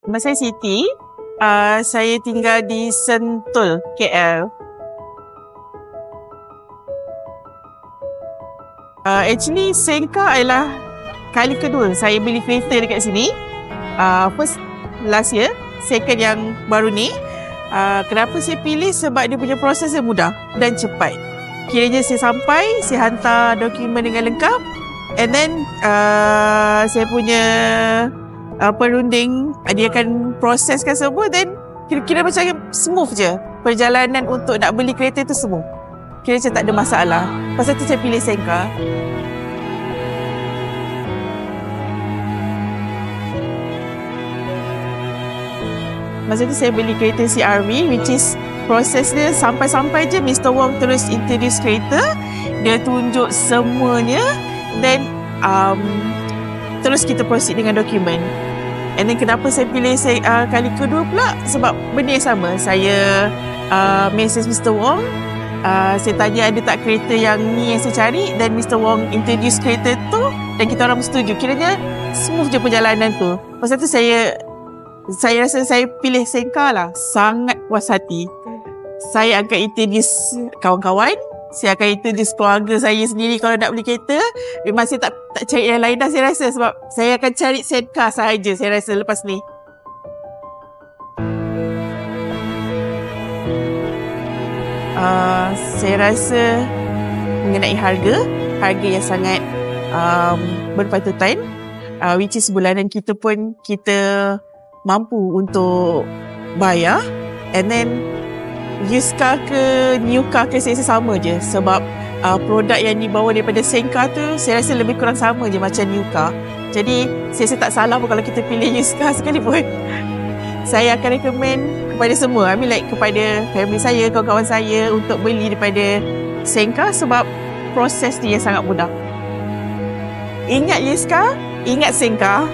Nama saya Siti. Saya tinggal di Sentul, KL. Actually, Senka adalah kali kedua saya beli kereta dekat sini. First last year, second yang baru ni. Kenapa saya pilih? Sebab dia punya proses dia mudah dan cepat. Kiranya saya sampai, saya hantar dokumen dengan lengkap, and then saya punya perunding, dia akan proseskan semua, then kira-kira macam smooth je. Perjalanan untuk nak beli kereta tu semua. Kira macam tak ada masalah. Pasal tu saya pilih Senka. Masa tu saya beli kereta CR-V, which is proses dia sampai-sampai je Mr. Wong terus introduce kereta. Dia tunjuk semuanya, then terus kita proceed dengan dokumen. And then kenapa saya pilih kali kedua pula? Sebab benda yang sama. Saya message Mr. Wong. Saya tanya ada tak kereta yang ni yang saya cari, dan Mr. Wong introduce kereta tu dan kita orang bersetuju. Kiranya smooth je perjalanan tu. Pasal tu saya rasa saya pilih Senka lah. Sangat puas hati. Saya akan introduce kawan-kawan. Saya akan introduce keluarga saya sendiri kalau nak beli kereta. Memang saya tak cari yang lain dah, saya rasa. Sebab saya akan cari Senka sahaja, saya rasa lepas ni. Saya rasa mengenai harga yang sangat berpatutan, which is bulanan kita pun kita mampu untuk bayar. And then used car ke new car ke, saya rasa sama je. Sebab produk yang dibawa daripada Senka tu saya rasa lebih kurang sama je macam new car. Jadi saya rasa tak salah pun kalau kita pilih used car sekalipun. Saya akan recommend kepada semua, kepada family saya, kawan-kawan saya untuk beli daripada Senka sebab proses dia sangat mudah. Ingat used car, ingat Senka.